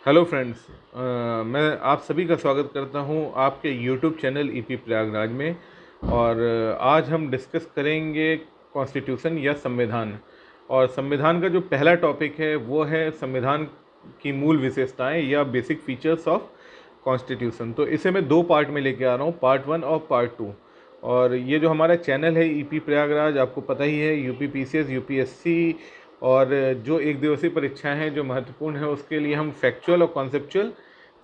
Hello friends, मैं आप सभी का स्वागत करता हूं आपके यूट्यूब चैनल ईपी प्रयागराज में। और आज हम डिस्कस करेंगे कॉन्स्टिट्यूशन या संविधान। और संविधान का जो पहला टॉपिक है वो है संविधान की मूल विशेषताएं या बेसिक फीचर्स ऑफ कॉन्स्टिट्यूशन। तो इसे मैं दो पार्ट में लेके आ रहा हूँ, पार्ट 1 और पार्ट 2। और ये जो हमारा चैनल है ईपी प्रयागराज, आपको पता ही है, यूपी पीसीएस, यूपीएससी और जो एक दिवसीय परीक्षाएं हैं जो महत्वपूर्ण है उसके लिए हम फैक्चुअल और कॉन्सेप्चुअल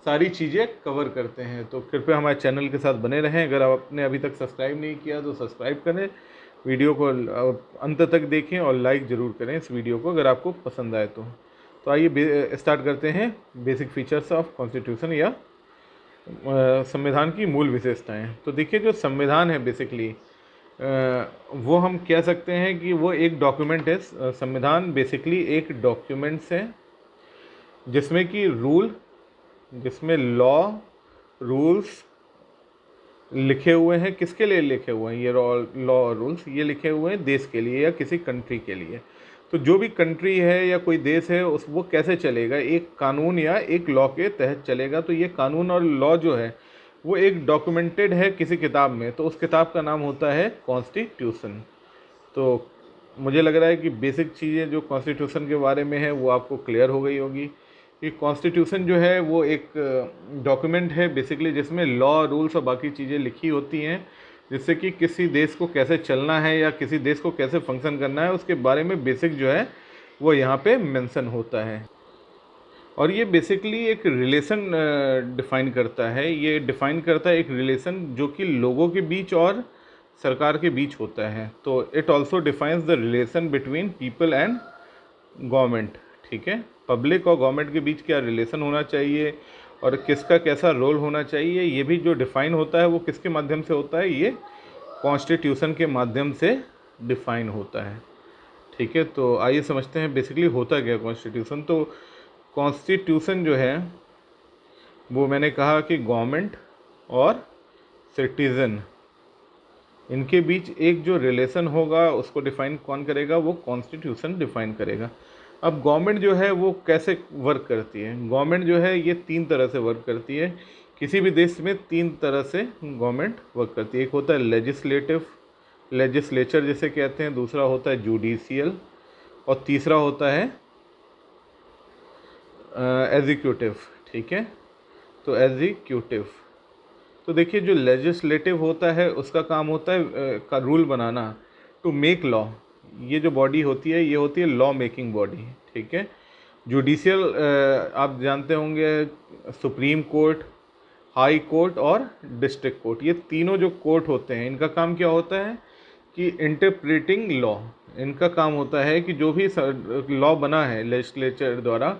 सारी चीज़ें कवर करते हैं। तो कृपया हमारे चैनल के साथ बने रहें। अगर आपने अभी तक सब्सक्राइब नहीं किया तो सब्सक्राइब करें, वीडियो को अंत तक देखें और लाइक ज़रूर करें इस वीडियो को अगर आपको पसंद आए तो आइए स्टार्ट करते हैं बेसिक फीचर्स ऑफ कॉन्स्टिट्यूशन या संविधान की मूल विशेषताएं। तो देखिए, जो संविधान है बेसिकली वो हम कह सकते हैं कि वो एक डॉक्यूमेंट है। संविधान बेसिकली एक डॉक्यूमेंट्स है जिसमें कि जिसमें लॉ रूल्स लिखे हुए हैं। किसके लिए लिखे हुए हैं ये लॉ और रूल्स? ये लिखे हुए हैं देश के लिए या किसी कंट्री के लिए। तो जो भी कंट्री है या कोई देश है वो कैसे चलेगा? एक कानून या एक लॉ के तहत चलेगा। तो ये कानून और लॉ जो है वो एक डॉक्यूमेंटेड है किसी किताब में, तो उस किताब का नाम होता है कॉन्स्टिट्यूशन। तो मुझे लग रहा है कि बेसिक चीज़ें जो कॉन्स्टिट्यूशन के बारे में है वो आपको क्लियर हो गई होगी कि कॉन्स्टिट्यूशन जो है वो एक डॉक्यूमेंट है बेसिकली जिसमें लॉ रूल्स और बाकी चीज़ें लिखी होती हैं, जिससे कि किसी देश को कैसे चलना है या किसी देश को कैसे फंक्शन करना है उसके बारे में बेसिक जो है वो यहाँ पे मेंशन होता है। और ये बेसिकली एक रिलेशन डिफ़ाइन करता है। ये डिफ़ाइन करता है एक रिलेशन जो कि लोगों के बीच और सरकार के बीच होता है। तो it also defines the relation between people and government. ठीक है, पब्लिक और गवर्नमेंट के बीच क्या रिलेशन होना चाहिए और किसका कैसा रोल होना चाहिए, ये भी जो डिफ़ाइन होता है वो किसके माध्यम से होता है? ये कॉन्स्टिट्यूशन के माध्यम से डिफ़ाइन होता है। ठीक है, तो आइए समझते हैं बेसिकली होता क्या कॉन्स्टिट्यूशन। तो कॉन्स्टिट्यूशन जो है वो मैंने कहा कि गवर्नमेंट और सिटीज़न, इनके बीच एक जो रिलेशन होगा उसको डिफ़ाइन कौन करेगा? वो कॉन्स्टिट्यूशन डिफ़ाइन करेगा। अब गवर्नमेंट जो है वो कैसे वर्क करती है? गवर्नमेंट जो है ये तीन तरह से वर्क करती है। किसी भी देश में तीन तरह से गवर्नमेंट वर्क करती है। एक होता है लेजिस्लेचर जिसे कहते हैं, दूसरा होता है जुडिशियल और तीसरा होता है एग्जीक्यूटिव। ठीक है, तो एग्जीक्यूटिव, तो देखिए जो लेजिस्लेटिव होता है उसका काम होता है का रूल बनाना, टू मेक लॉ। ये जो बॉडी होती है ये होती है लॉ मेकिंग बॉडी। ठीक है, जुडिशियल आप जानते होंगे, सुप्रीम कोर्ट, हाई कोर्ट और डिस्ट्रिक्ट कोर्ट, ये तीनों जो कोर्ट होते हैं इनका काम क्या होता है कि इंटरप्रेटिंग लॉ। इनका काम होता है कि जो भी लॉ बना है लेजिस्लेचर द्वारा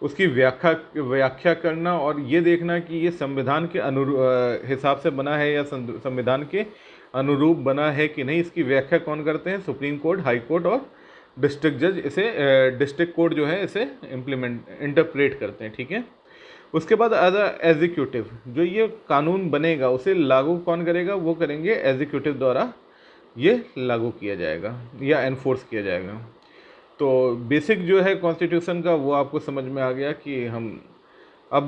उसकी व्याख्या करना और ये देखना कि ये संविधान के हिसाब से बना है या संविधान के अनुरूप बना है कि नहीं। इसकी व्याख्या कौन करते हैं? सुप्रीम कोर्ट, हाई कोर्ट और डिस्ट्रिक्ट जज। इसे डिस्ट्रिक्ट कोर्ट जो है इसे इंटरप्रेट करते हैं। ठीक है, उसके बाद एग्जीक्यूटिव, जो ये कानून बनेगा उसे लागू कौन करेगा? वो करेंगे एग्जीक्यूटिव द्वारा, ये लागू किया जाएगा या एनफोर्स किया जाएगा। तो बेसिक जो है कॉन्स्टिट्यूशन का वो आपको समझ में आ गया कि हम अब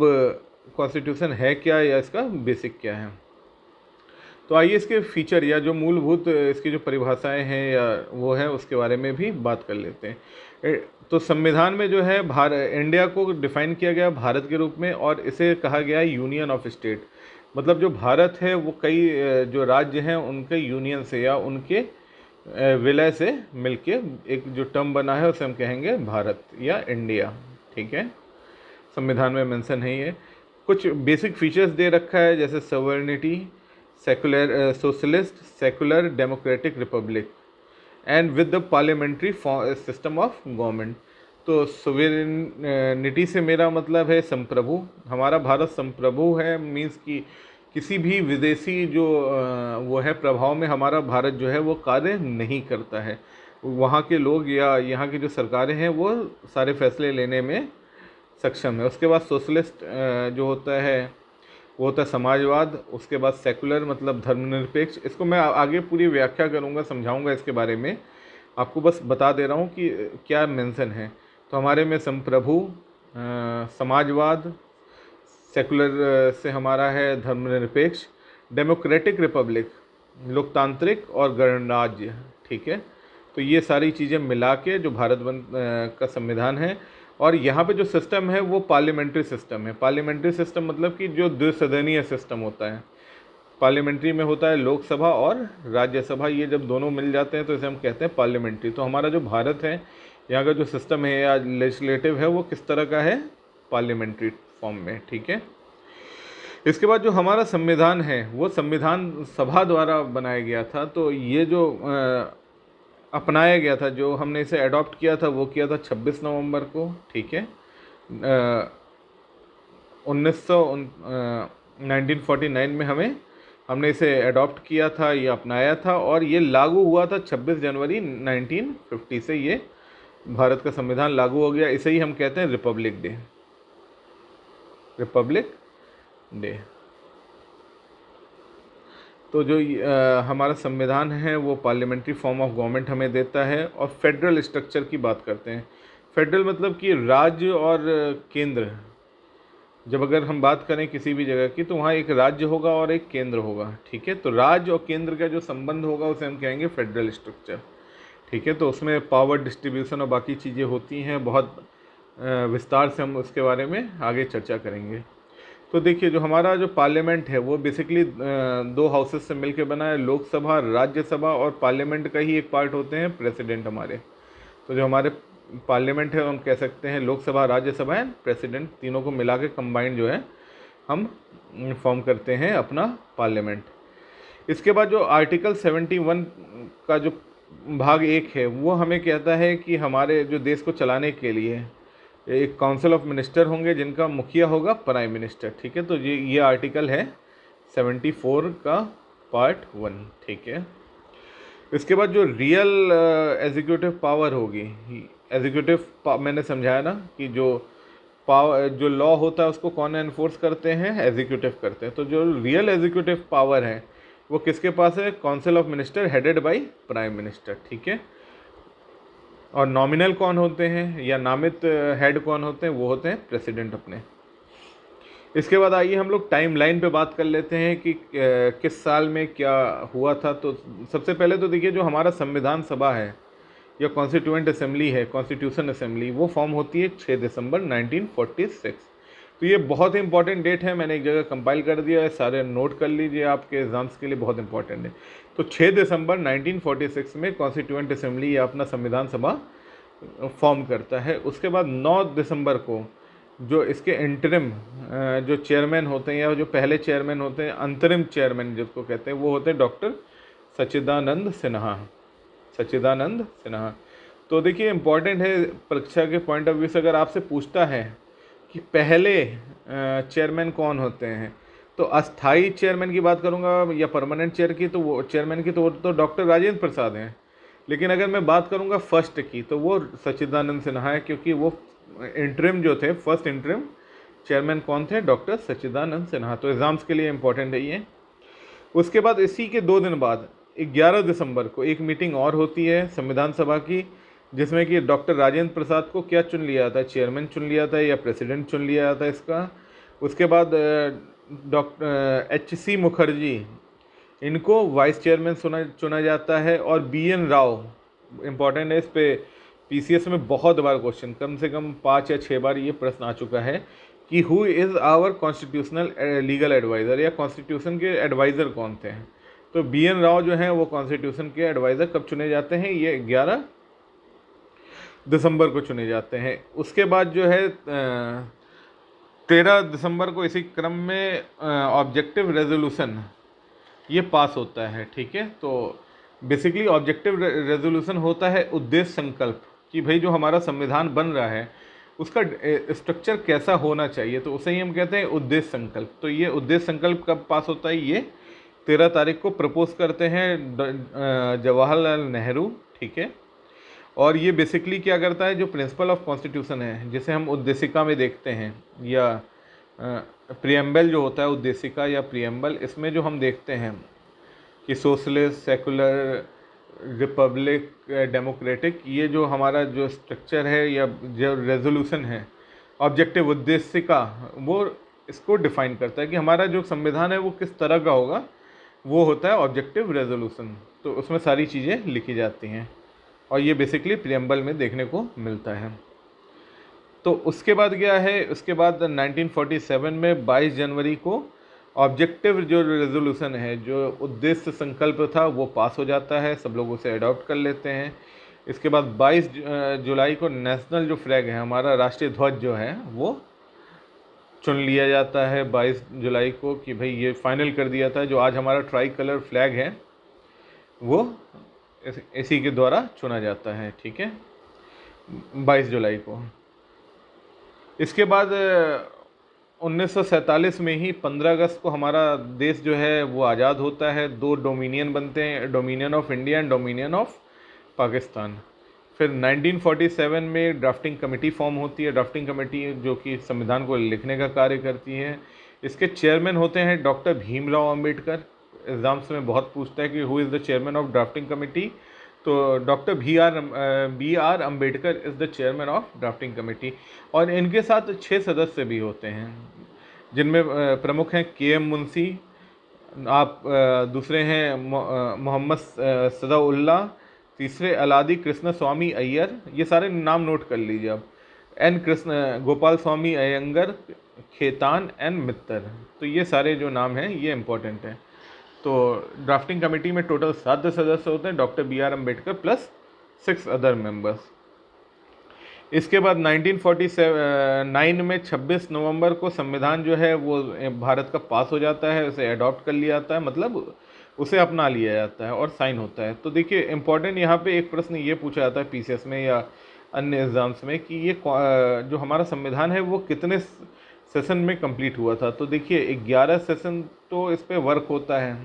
कॉन्स्टिट्यूशन है क्या या इसका बेसिक क्या है। तो आइए इसके फीचर या जो मूलभूत इसकी जो परिभाषाएं हैं या वो है उसके बारे में भी बात कर लेते हैं। तो संविधान में जो है इंडिया को डिफ़ाइन किया गया भारत के रूप में और इसे कहा गया है यूनियन ऑफ स्टेट। मतलब जो भारत है वो कई जो राज्य हैं उनके यूनियन से या उनके विलय से मिलके एक जो टर्म बना है उसे हम कहेंगे भारत या इंडिया। ठीक है, संविधान में मेंशन है ये। कुछ बेसिक फीचर्स दे रखा है जैसे sovereignty, secular socialist, secular democratic Republic and with the parliamentary system of government. तो सोवेरेनिटी से मेरा मतलब है संप्रभु। हमारा भारत संप्रभु है, मीन्स कि किसी भी विदेशी जो वो है प्रभाव में हमारा भारत जो है वो कार्य नहीं करता है। वहाँ के लोग या यहाँ की जो सरकारें हैं वो सारे फैसले लेने में सक्षम है। उसके बाद सोशलिस्ट जो होता है वो होता है समाजवाद। उसके बाद सेकुलर मतलब धर्मनिरपेक्ष। इसको मैं आगे पूरी व्याख्या करूँगा, समझाऊँगा इसके बारे में, आपको बस बता दे रहा हूँ कि क्या मेंशन है। तो हमारे में संप्रभु, समाजवाद, सेकुलर से हमारा है धर्मनिरपेक्ष, डेमोक्रेटिक रिपब्लिक, लोकतांत्रिक और गणराज्य। ठीक है, तो ये सारी चीज़ें मिला के जो भारत का संविधान है। और यहाँ पे जो सिस्टम है वो पार्लियामेंट्री सिस्टम है। पार्लियामेंट्री सिस्टम मतलब कि जो द्विसदनीय सिस्टम होता है। पार्लियामेंट्री में होता है लोकसभा और राज्यसभा, ये जब दोनों मिल जाते हैं तो इसे हम कहते हैं पार्लियामेंट्री। तो हमारा जो भारत है, यहाँ का जो सिस्टम है या लेजिस्लेटिव है, वो किस तरह का है? पार्लियामेंट्री फॉर्म में। ठीक है, इसके बाद जो हमारा संविधान है वो संविधान सभा द्वारा बनाया गया था। तो ये जो अपनाया गया था, जो हमने इसे अडॉप्ट किया था, वो किया था 26 नवंबर को। ठीक है, 1949 में हमने इसे अडॉप्ट किया था, ये अपनाया था, और ये लागू हुआ था 26 जनवरी 1950 से। ये भारत का संविधान लागू हो गया। इसे ही हम कहते हैं रिपब्लिक डे। Republic day. तो जो हमारा संविधान है वो पार्लियामेंट्री फॉर्म ऑफ गवर्नमेंट हमें देता है। और फेडरल स्ट्रक्चर की बात करते हैं। फेडरल मतलब कि राज्य और केंद्र। जब अगर हम बात करें किसी भी जगह की, तो वहाँ एक राज्य होगा और एक केंद्र होगा। ठीक है, तो राज्य और केंद्र का जो संबंध होगा उसे हम कहेंगे फेडरल स्ट्रक्चर। ठीक है, तो उसमें पावर डिस्ट्रीब्यूशन और बाकी चीज़ें होती हैं। बहुत विस्तार से हम उसके बारे में आगे चर्चा करेंगे। तो देखिए, जो हमारा जो पार्लियामेंट है वो बेसिकली दो हाउसेस से मिलकर बना है, लोकसभा, राज्यसभा, और पार्लियामेंट का ही एक पार्ट होते हैं प्रेसिडेंट हमारे। तो जो हमारे पार्लियामेंट है हम कह सकते हैं लोकसभा, राज्यसभा एंड प्रेसिडेंट, तीनों को मिला के कंबाइंड जो है हम फॉर्म करते हैं अपना पार्लियामेंट। इसके बाद जो आर्टिकल 71 का जो भाग 1 है वो हमें कहता है कि हमारे जो देश को चलाने के लिए एक काउंसिल ऑफ मिनिस्टर होंगे जिनका मुखिया होगा प्राइम मिनिस्टर। ठीक है, तो ये आर्टिकल है 74 का पार्ट 1। ठीक है, इसके बाद जो रियल एग्जीक्यूटिव पावर होगी, मैंने समझाया ना कि जो लॉ होता है उसको कौन एनफोर्स करते हैं? एग्जीक्यूटिव करते हैं। तो जो रियल एग्जीक्यूटिव पावर है वो किसके पास है? Council of minister headed by prime minister. ठीक है, और नॉमिनल कौन होते हैं या नामित हेड कौन होते हैं? वो होते हैं प्रेसिडेंट अपने। इसके बाद आइए हम लोग टाइम लाइन पर बात कर लेते हैं कि किस साल में क्या हुआ था। तो सबसे पहले तो देखिए, जो हमारा संविधान सभा है या कॉन्स्टिट्यूएंट असेंबली है, कॉन्स्टिट्यूशन असेंबली, वो फॉर्म होती है 6 दिसंबर 1946। तो ये बहुत ही इंपॉर्टेंट डेट है, मैंने एक जगह कंपाइल कर दिया है, सारे नोट कर लीजिए, आपके एग्जाम्स के लिए बहुत इंपॉर्टेंट है। तो 6 दिसंबर 1946 में कॉन्स्टिट्यूएंट असेंबली या अपना संविधान सभा फॉर्म करता है। उसके बाद 9 दिसंबर को जो इसके इंटरिम जो चेयरमैन होते हैं या जो पहले चेयरमैन होते हैं, अंतरिम चेयरमैन जिसको कहते हैं, वो होते हैं डॉक्टर सच्चिदानंद सिन्हा। तो देखिए, इम्पॉर्टेंट है परीक्षा के पॉइंट ऑफ व्यू से। अगर आपसे पूछता है कि पहले चेयरमैन कौन होते हैं, तो अस्थाई चेयरमैन की बात करूंगा या परमानेंट चेयरमैन की, तो वो तो डॉक्टर राजेंद्र प्रसाद हैं। लेकिन अगर मैं बात करूंगा फर्स्ट की, तो वो सच्चिदानंद सिन्हा है, क्योंकि वो इंटरिम जो थे, फर्स्ट इंटरिम चेयरमैन कौन थे? डॉक्टर सच्चिदानंद सिन्हा। तो एग्ज़ाम्स के लिए इम्पोर्टेंट है ये। उसके बाद इसी के 2 दिन बाद 11 दिसंबर को एक मीटिंग और होती है संविधान सभा की, जिसमें कि डॉक्टर राजेंद्र प्रसाद को क्या चुन लिया था? चेयरमैन चुन लिया था या प्रेसिडेंट चुन लिया था इसका। उसके बाद डॉक्टर HC मुखर्जी, इनको वाइस चेयरमैन चुना जाता है। और BN राव, इम्पॉर्टेंट है, इस पे PCS में बहुत बार क्वेश्चन, कम से कम 5 या 6 बार ये प्रश्न आ चुका है कि who is our constitutional legal adviser, या कॉन्स्टिट्यूशन के एडवाइज़र कौन थे? तो BN राव जो हैं वो कॉन्स्टिट्यूशन के एडवाइज़र कब चुने जाते हैं? ये 11 दिसंबर को चुने जाते हैं। उसके बाद जो है 13 दिसंबर को इसी क्रम में ऑब्जेक्टिव रेजोल्यूशन ये पास होता है। ठीक है, तो बेसिकली ऑब्जेक्टिव रेजोल्यूशन होता है उद्देश्य संकल्प, कि भाई जो हमारा संविधान बन रहा है उसका स्ट्रक्चर कैसा होना चाहिए, तो उसे ही हम कहते हैं उद्देश्य संकल्प। तो ये उद्देश्य संकल्प कब पास होता है? ये 13 तारीख को प्रपोज करते हैं जवाहरलाल नेहरू। ठीक है, और ये बेसिकली क्या करता है, जो प्रिंसिपल ऑफ कॉन्स्टिट्यूशन है, जिसे हम उद्देशिका में देखते हैं, या प्रियम्बल जो होता है, उद्देशिका या प्रियम्बल, इसमें जो हम देखते हैं कि सोशलिस्ट, सेकुलर, रिपब्लिक, डेमोक्रेटिक, ये जो हमारा जो स्ट्रक्चर है या जो रेजोल्यूशन है, ऑब्जेक्टिव उद्देश्य का, वो इसको डिफाइन करता है कि हमारा जो संविधान है वो किस तरह का होगा, वो होता है ऑब्जेक्टिव रेजोल्यूशन। तो उसमें सारी चीज़ें लिखी जाती हैं और ये बेसिकली प्रियम्बल में देखने को मिलता है। तो उसके बाद क्या है, उसके बाद 1947 में 22 जनवरी को ऑब्जेक्टिव जो रेजोल्यूशन है, जो उद्देश्य संकल्प था, वो पास हो जाता है, सब लोग उसे अडॉप्ट कर लेते हैं। इसके बाद 22 जुलाई को नेशनल जो फ्लैग है, हमारा राष्ट्रीय ध्वज जो है, वो चुन लिया जाता है 22 जुलाई को कि भाई ये फाइनल कर दिया था, जो आज हमारा ट्राई कलर फ्लैग है वो इसी के द्वारा चुना जाता है। ठीक है, 22 जुलाई को। इसके बाद 1947 में ही 15 अगस्त को हमारा देश जो है वो आज़ाद होता है। 2 डोमिनियन बनते हैं, dominion of India and dominion of Pakistan. फिर 1947 में ड्राफ्टिंग कमेटी फॉर्म होती है। ड्राफ्टिंग कमेटी जो कि संविधान को लिखने का कार्य करती है। इसके चेयरमैन होते हैं डॉक्टर भीमराव अंबेडकर। एग्जाम्स में बहुत पूछता है कि who is the chairman of drafting committee, तो doctor B R Ambedkar is the chairman of drafting committee. और इनके साथ 6 सदस्य भी होते हैं, जिनमें प्रमुख हैं के एम मुंशी, आप दूसरे हैं मोहम्मद सदाउल्ला, तीसरे अलादी कृष्ण स्वामी अय्यर, ये सारे नाम नोट कर लीजिए आप। एन कृष्ण गोपाल स्वामी अयंगर, खेतान एन मित्तर, तो ये सारे जो नाम हैं ये इम्पोर्टेंट हैं। तो ड्राफ्टिंग कमेटी में टोटल 7 सदस्य होते हैं, doctor B R Ambedkar plus 6 other members. इसके बाद 1949 में 26 नवंबर को संविधान जो है वो भारत का पास हो जाता है, उसे अडॉप्ट कर लिया जाता है, मतलब उसे अपना लिया जाता है और साइन होता है। तो देखिए इम्पॉर्टेंट यहाँ पे एक प्रश्न ये पूछा जाता है पीसीएस में या अन्य एग्ज़ाम्स में कि ये जो हमारा संविधान है वो कितने सेशन में कंप्लीट हुआ था। तो देखिए 11 सेशन तो इस पर वर्क होता है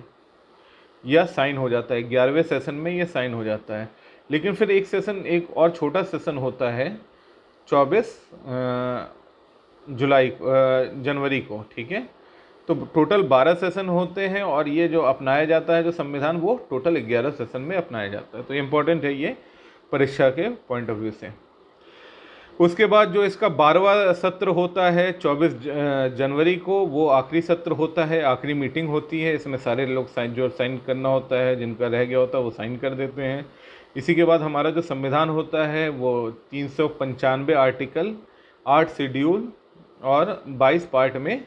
या साइन हो जाता है, 11वें सेशन में ये साइन हो जाता है। लेकिन फिर एक सेशन, एक और छोटा सेशन होता है 24 जनवरी को। ठीक है, तो टोटल 12 सेशन होते हैं और ये जो अपनाया जाता है जो संविधान, वो टोटल 11 सेशन में अपनाया जाता है। तो इम्पोर्टेंट है ये परीक्षा के पॉइंट ऑफ व्यू से। उसके बाद जो इसका 12वां सत्र होता है 24 जनवरी को, वो आखिरी सत्र होता है, आखिरी मीटिंग होती है। इसमें सारे लोग साइन करना होता है, जिनका रह गया होता है वो साइन कर देते हैं। इसी के बाद हमारा जो संविधान होता है वो 395 आर्टिकल, 8 शेड्यूल और 22 पार्ट में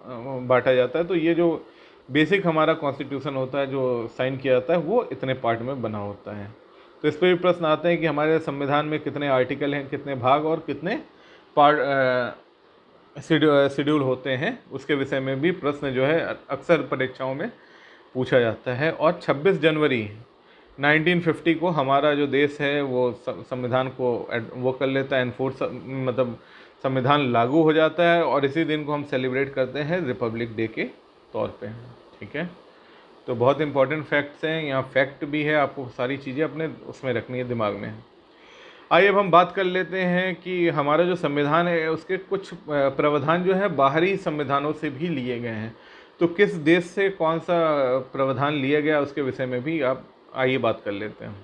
बांटा जाता है। तो ये जो बेसिक हमारा कॉन्स्टिट्यूशन होता है जो साइन किया जाता है वो इतने पार्ट में बना होता है। तो इस पर भी प्रश्न आते हैं कि हमारे संविधान में कितने आर्टिकल हैं, कितने भाग और कितने पार्ट शेड्यूल होते हैं, उसके विषय में भी प्रश्न जो है अक्सर परीक्षाओं में पूछा जाता है। और 26 जनवरी 1950 को हमारा जो देश है वो संविधान को वो कर लेता है, एनफोर्स, मतलब संविधान लागू हो जाता है और इसी दिन को हम सेलिब्रेट करते हैं रिपब्लिक डे के तौर पे। ठीक है, तो बहुत इंपॉर्टेंट फैक्ट्स हैं, यहाँ फैक्ट भी है, आपको सारी चीज़ें अपने उसमें रखनी है दिमाग में। आइए अब हम बात कर लेते हैं कि हमारा जो संविधान है उसके कुछ प्रावधान जो है बाहरी संविधानों से भी लिए गए हैं। तो किस देश से कौन सा प्रावधान लिया गया उसके विषय में भी आप आइए बात कर लेते हैं।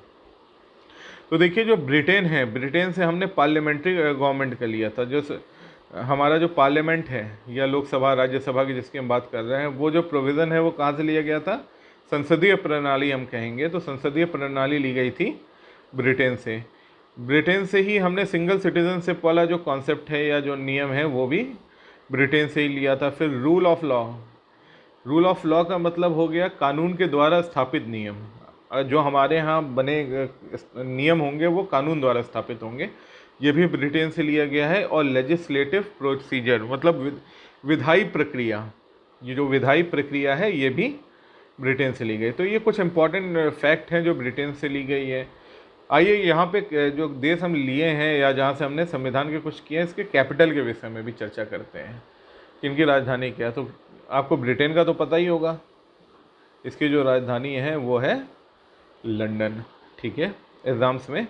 तो देखिए जो ब्रिटेन है, ब्रिटेन से हमने पार्लियामेंट्री गवर्नमेंट का लिया था। जो हमारा जो पार्लियामेंट है या लोकसभा राज्यसभा की जिसकी हम बात कर रहे हैं, वो जो प्रोविज़न है वो कहाँ से लिया गया था, संसदीय प्रणाली हम कहेंगे। तो संसदीय प्रणाली ली गई थी ब्रिटेन से। ब्रिटेन से ही हमने सिंगल सिटीजनशिप वाला जो कॉन्सेप्ट है या जो नियम है वो भी ब्रिटेन से ही लिया था। फिर rule of law, rule of law का मतलब हो गया कानून के द्वारा स्थापित नियम। जो हमारे यहाँ बने नियम होंगे वो कानून द्वारा स्थापित होंगे, ये भी ब्रिटेन से लिया गया है। और लेजिस्लेटिव प्रोसीजर मतलब विधायी प्रक्रिया, ये जो विधायी प्रक्रिया है ये भी ब्रिटेन से ली गई। तो ये कुछ इंपॉर्टेंट फैक्ट हैं जो ब्रिटेन से ली गई है। आइए यहाँ पे जो देश हम लिए हैं या जहाँ से हमने संविधान के कुछ किए हैं, इसके कैपिटल के विषय में भी चर्चा करते हैं कि इनकी राजधानी क्या है। तो आपको ब्रिटेन का तो पता ही होगा, इसकी जो राजधानी है वो है लंदन। ठीक है, एग्ज़ाम्स में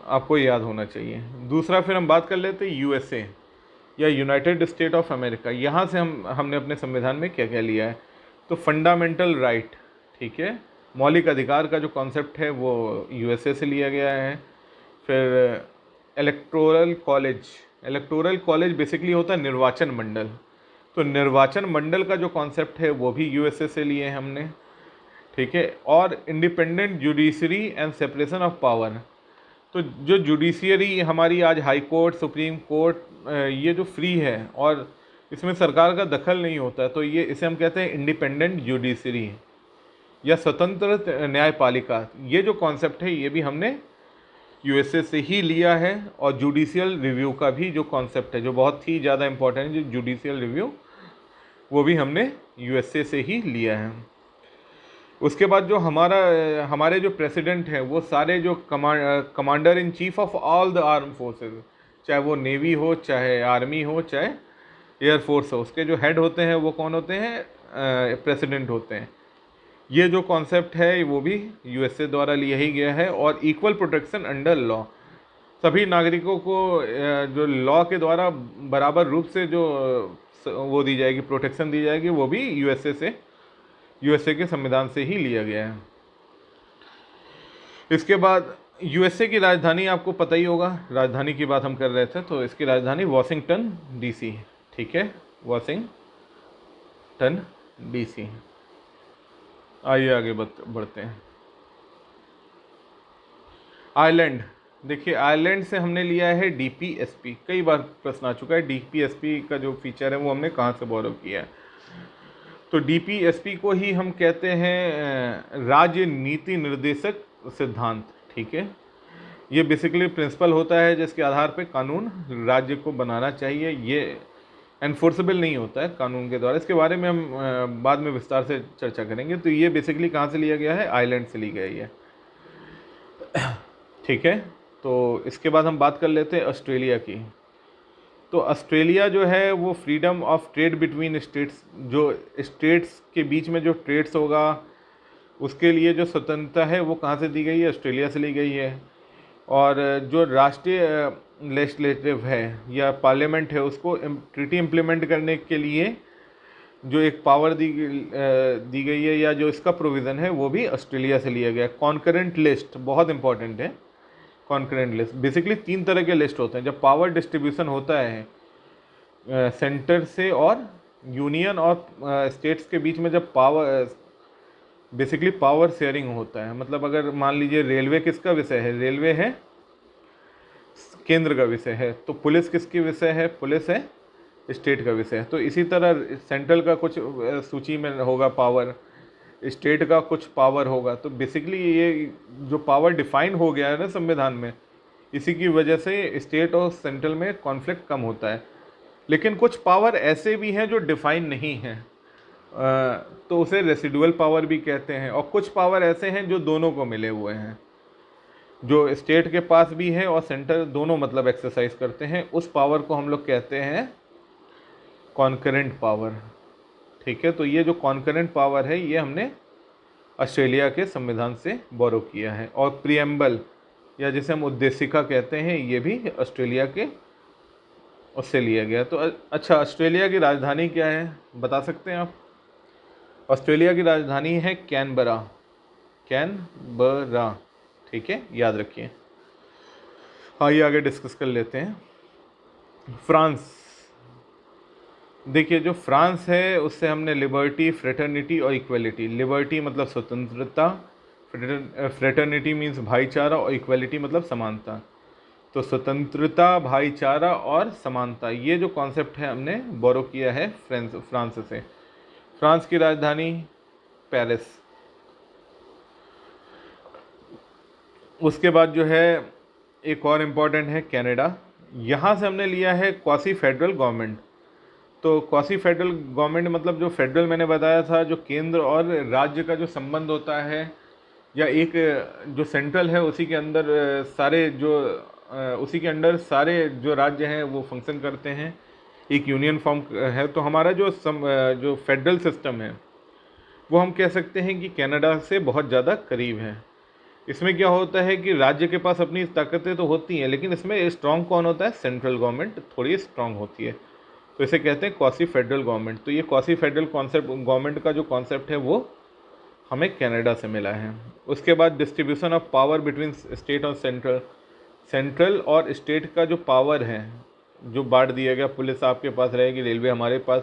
आपको याद होना चाहिए। दूसरा फिर हम बात कर लेते हैं यूएसए या यूनाइटेड स्टेट ऑफ अमेरिका। यहाँ से हमने अपने संविधान में क्या क्या लिया है। तो फंडामेंटल राइट, ठीक है, मौलिक अधिकार का जो कॉन्सेप्ट है वो यूएसए से लिया गया है। फिर electoral college electoral college basically होता है निर्वाचन मंडल। तो निर्वाचन मंडल का जो कॉन्सेप्ट है वो भी यूएसए से लिए हैं हमने, ठीक है। और independent judiciary and separation of power, तो जो जुडिशियरी हमारी आज हाई कोर्ट, सुप्रीम कोर्ट, ये जो फ्री है और इसमें सरकार का दखल नहीं होता है, तो ये इसे हम कहते हैं इंडिपेंडेंट जुडिशरी या स्वतंत्र न्यायपालिका। ये जो कॉन्सेप्ट है ये भी हमने यूएसए से ही लिया है। और जुडिशियल रिव्यू का भी जो कॉन्सेप्ट है, जो बहुत ही ज़्यादा इम्पोर्टेंट है, जो जुडिशियल रिव्यू, वो भी हमने यूएसए से ही लिया है। उसके बाद जो हमारे जो प्रेसिडेंट हैं वो सारे जो commander in chief of all the arm forces, चाहे वो नेवी हो, चाहे आर्मी हो, चाहे एयरफोर्स हो, उसके जो हेड होते हैं वो कौन होते हैं? प्रेसिडेंट होते हैं। ये जो कॉन्सेप्ट है वो भी यूएसए द्वारा लिया ही गया है। और इक्वल प्रोटेक्शन अंडर लॉ, सभी नागरिकों को जो लॉ के द्वारा बराबर रूप से जो वो दी जाएगी, प्रोटेक्शन दी जाएगी, वो भी यूएसए के संविधान से ही लिया गया है। इसके बाद यूएसए की राजधानी आपको पता ही होगा, राजधानी की बात हम कर रहे थे, तो इसकी राजधानी वाशिंगटन डीसी, ठीक है, वाशिंगटन डीसी। आइए आगे बढ़ते हैं। आयरलैंड, देखिए आयरलैंड से हमने लिया है डीपीएसपी। कई बार प्रश्न आ चुका है डीपीएसपी का जो फीचर है वो हमने कहाँ से बोरो किया है। तो डीपीएसपी को ही हम कहते हैं राज्य नीति निर्देशक सिद्धांत, ठीक है। ये बेसिकली प्रिंसिपल होता है जिसके आधार पे कानून राज्य को बनाना चाहिए। ये एनफोर्सेबल नहीं होता है कानून के द्वारा, इसके बारे में हम बाद में विस्तार से चर्चा करेंगे। तो ये बेसिकली कहाँ से लिया गया है? आयरलैंड से ली गई है, ठीक है। तो इसके बाद हम बात कर लेते हैं ऑस्ट्रेलिया की। तो ऑस्ट्रेलिया जो है वो freedom of trade between states, जो स्टेट्स के बीच में जो ट्रेड्स होगा उसके लिए जो स्वतंत्रता है वो कहाँ से दी गई है? ऑस्ट्रेलिया से ली गई है। और जो राष्ट्रीय लेजिस्लेटिव है या पार्लियामेंट है, उसको ट्रीटी इम्प्लीमेंट करने के लिए जो एक पावर दी गई है या जो इसका प्रोविज़न है वो भी ऑस्ट्रेलिया से लिया गया। कॉन्करेंट लिस्ट बहुत इंपॉर्टेंट है। कॉन्करेंट लिस्ट बेसिकली 3 तरह के लिस्ट होते हैं। जब पावर डिस्ट्रीब्यूशन होता है सेंटर से और यूनियन और स्टेट्स के बीच में, जब बेसिकली पावर शेयरिंग होता है, मतलब अगर मान लीजिए रेलवे किसका विषय है? रेलवे है केंद्र का विषय है। तो पुलिस किसकी विषय है? पुलिस है स्टेट का विषय है। तो इसी तरह सेंट्रल का कुछ सूची में होगा पावर, स्टेट का कुछ पावर होगा। तो बेसिकली ये जो पावर डिफाइन हो गया है ना संविधान में, इसी की वजह से स्टेट और सेंट्रल में कॉन्फ्लिक्ट कम होता है। लेकिन कुछ पावर ऐसे भी हैं जो डिफाइन नहीं हैं, तो उसे रेसिडुअल पावर भी कहते हैं। और कुछ पावर ऐसे हैं जो दोनों को मिले हुए हैं, जो स्टेट के पास भी है और सेंटर, दोनों मतलब एक्सरसाइज करते हैं। उस पावर को हम लोग कहते हैं कॉन्करेंट पावर, ठीक है। तो ये जो कॉन्करेंट पावर है ये हमने ऑस्ट्रेलिया के संविधान से बोरो किया है। और प्रियम्बल या जिसे हम उद्देशिका कहते हैं, ये भी ऑस्ट्रेलिया के उससे लिया गया। तो अच्छा, ऑस्ट्रेलिया की राजधानी क्या है बता सकते हैं आप? ऑस्ट्रेलिया की राजधानी है कैनबरा, कैनबरा, ठीक है, याद रखिए। आइए आगे डिस्कस कर लेते हैं। फ्रांस, देखिए जो फ्रांस है उससे हमने लिबर्टी, फ्रेटर्निटी और इक्वलिटी। लिबर्टी मतलब स्वतंत्रता, फ्रेटर्निटी मीन्स भाईचारा और इक्वलिटी मतलब समानता। तो स्वतंत्रता, भाईचारा और समानता, ये जो कॉन्सेप्ट है हमने बोरो किया है फ्रांस से। फ्रांस की राजधानी पेरिस। उसके बाद जो है एक और इम्पॉर्टेंट है कनाडा। यहाँ से हमने लिया है क्वासी फेडरल गवर्नमेंट। तो क्वासी फेडरल गवर्नमेंट मतलब जो फेडरल मैंने बताया था, जो केंद्र और राज्य का जो संबंध होता है, या एक जो सेंट्रल है उसी के अंदर उसी के अंडर सारे जो राज्य हैं वो फंक्शन करते हैं, एक यूनियन फॉर्म है। तो हमारा जो फेडरल सिस्टम है वो हम कह सकते हैं कि कनाडा से बहुत ज़्यादा करीब है। इसमें क्या होता है कि राज्य के पास अपनी ताकतें तो होती हैं, लेकिन इसमें स्ट्रॉन्ग कौन होता है? सेंट्रल गवर्नमेंट थोड़ी स्ट्रॉन्ग होती है। तो इसे कहते हैं क्वासी फेडरल गवर्नमेंट। तो ये क्वासी फेडरल गवर्नमेंट का जो कॉन्सेप्ट है वो हमें कनाडा से मिला है। उसके बाद distribution of power between state और सेंट्रल और स्टेट का जो पावर है जो बांट दिया गया, पुलिस आपके पास रहेगी, रेलवे हमारे पास,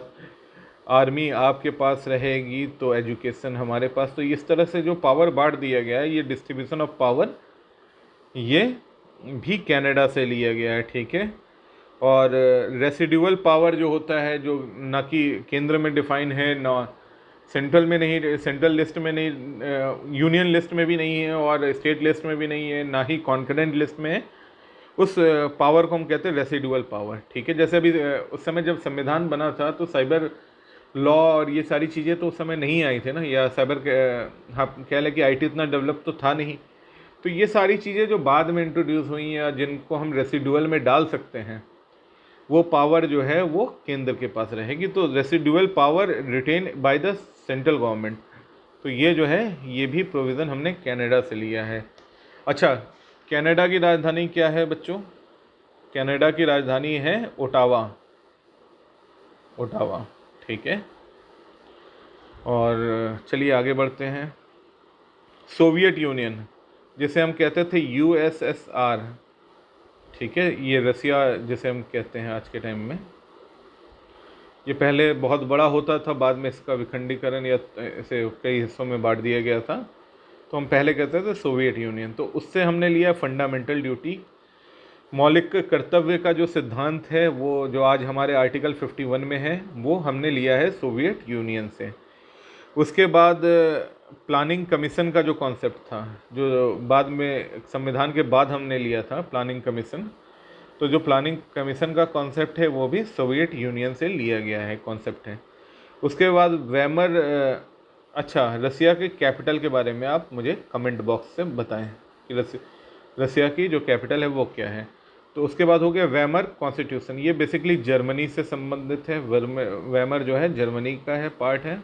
आर्मी आपके पास रहेगी, तो एजुकेशन हमारे पास। तो इस तरह से जो पावर बांट दिया गया है, ये डिस्ट्रीब्यूशन ऑफ पावर, ये भी कनाडा से लिया गया है, ठीक है। और रेसिडुअल पावर जो होता है, जो ना कि केंद्र में डिफाइन है, ना सेंट्रल में नहीं, सेंट्रल लिस्ट में नहीं, यूनियन लिस्ट में भी नहीं है, और स्टेट लिस्ट में भी नहीं है, ना ही कॉन्करेंट लिस्ट में है, उस पावर को हम कहते हैं रेसिडुअल पावर, ठीक है। जैसे अभी उस समय जब संविधान बना था तो साइबर लॉ और ये सारी चीज़ें तो उस समय नहीं आई थी ना, या साइबर हाँ कह लें कि आईटी इतना डेवलप तो था नहीं। तो ये सारी चीज़ें जो बाद में इंट्रोड्यूस हुई हैं, या जिनको हम रेसिडुअल में डाल सकते हैं, वो पावर जो है वो केंद्र के पास रहेगी। तो residual power written by the central government. तो ये जो है, ये भी प्रोविज़न हमने कनाडा से लिया है। अच्छा, कनाडा की राजधानी क्या है बच्चों? कनाडा की राजधानी है ओटावा, ओटावा, ठीक है। और चलिए आगे बढ़ते हैं। सोवियत यूनियन, जिसे हम कहते थे यूएसएसआर, ठीक है, ये रसिया जिसे हम कहते हैं आज के टाइम में, ये पहले बहुत बड़ा होता था, बाद में इसका विखंडीकरण या इसे कई हिस्सों में बांट दिया गया था। तो हम पहले कहते थे सोवियत यूनियन। तो उससे हमने लिया फंडामेंटल ड्यूटी, मौलिक कर्तव्य का जो सिद्धांत है, वो जो आज हमारे आर्टिकल 51 में है, वो हमने लिया है सोवियत यूनियन से। उसके बाद प्लानिंग कमीशन का जो कॉन्सेप्ट था, जो बाद में संविधान के बाद हमने लिया था प्लानिंग कमीशन, तो जो प्लानिंग कमीशन का कॉन्सेप्ट है वो भी सोवियत यूनियन से लिया गया है, कॉन्सेप्ट है। उसके बाद वेमर, अच्छा, रसिया के कैपिटल के बारे में आप मुझे कमेंट बॉक्स से बताएं कि रसिया की जो कैपिटल है वो क्या है। तो उसके बाद हो गया वेमर कॉन्स्टिट्यूशन, ये बेसिकली जर्मनी से संबंधित है। वेमर जो है जर्मनी का है, पार्ट है।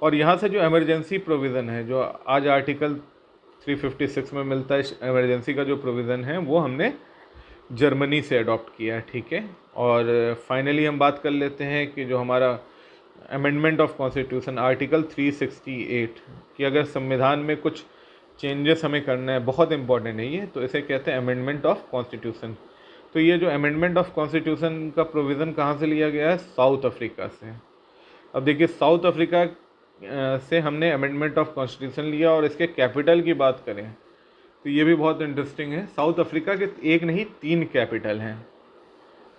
और यहाँ से जो इमरजेंसी प्रोविज़न है, जो आज आर्टिकल 356 में मिलता है, इमरजेंसी का जो प्रोविज़न है वो हमने जर्मनी से अडॉप्ट किया है, ठीक है। और फाइनली हम बात कर लेते हैं कि जो हमारा अमेंडमेंट ऑफ कॉन्स्टिट्यूशन आर्टिकल 368, कि अगर संविधान में कुछ चेंजेस हमें करना है, बहुत इंपॉर्टेंट है ये, तो इसे कहते हैं अमेंडमेंट ऑफ कॉन्स्टिट्यूशन। तो ये जो अमेंडमेंट ऑफ कॉन्स्टिट्यूशन का प्रोविज़न कहाँ से लिया गया है? साउथ अफ्रीका से। अब देखिए, साउथ अफ्रीका से हमने अमेंडमेंट ऑफ कॉन्स्टिट्यूशन लिया, और इसके कैपिटल की बात करें तो ये भी बहुत इंटरेस्टिंग है। साउथ अफ्रीका के एक नहीं 3 कैपिटल हैं।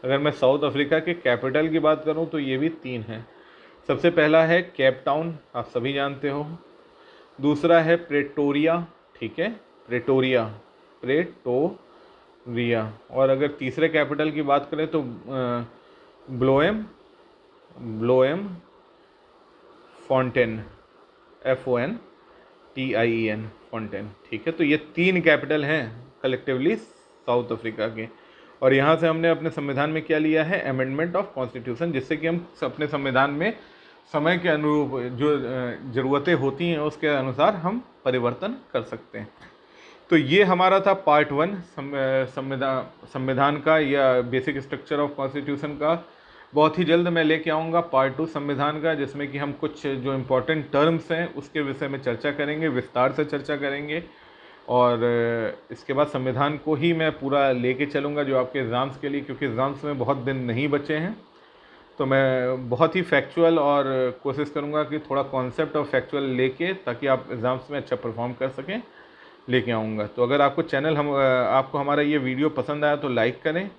अगर मैं साउथ अफ्रीका के कैपिटल की बात करूं तो ये भी 3 हैं। सबसे पहला है केप टाउन, आप सभी जानते हो। दूसरा है प्रेटोरिया, ठीक है, प्रेटोरिया, प्रेटोरिया। और अगर तीसरे कैपिटल की बात करें तो ब्लोएम, ब्लोएम फॉन्टेन, FONTIEN, फॉन्टेन, ठीक है। तो ये 3 कैपिटल हैं कलेक्टिवली साउथ अफ्रीका के। और यहाँ से हमने अपने संविधान में क्या लिया है? अमेंडमेंट ऑफ कॉन्स्टिट्यूशन, जिससे कि हम अपने संविधान में समय के अनुरूप जो ज़रूरतें होती हैं उसके अनुसार हम परिवर्तन कर सकते हैं। तो ये हमारा था पार्ट 1 संविधान का, या बेसिक स्ट्रक्चर ऑफ कॉन्स्टिट्यूशन का। बहुत ही जल्द मैं लेके आऊँगा पार्ट 2 संविधान का, जिसमें कि हम कुछ जो इम्पोर्टेंट टर्म्स हैं उसके विषय में चर्चा करेंगे, विस्तार से चर्चा करेंगे। और इसके बाद संविधान को ही मैं पूरा लेके चलूँगा जो आपके एग्ज़ाम्स के लिए, क्योंकि एग्ज़ाम्स में बहुत दिन नहीं बचे हैं। तो मैं बहुत ही फैक्चुअल और कोशिश करूँगा कि थोड़ा कॉन्सेप्ट और फैक्चुअल लेके, ताकि आप एग्ज़ाम्स में अच्छा परफॉर्म कर सकें, लेके आऊँगा। तो अगर आपको आपको हमारा ये वीडियो पसंद आया तो लाइक करें,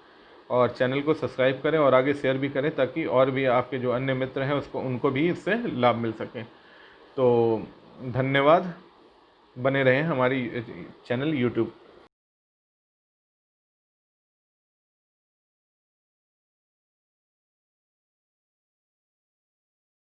और चैनल को सब्सक्राइब करें, और आगे शेयर भी करें, ताकि और भी आपके जो अन्य मित्र हैं उनको भी इससे लाभ मिल सके। तो धन्यवाद, बने रहें हमारी चैनल यूट्यूब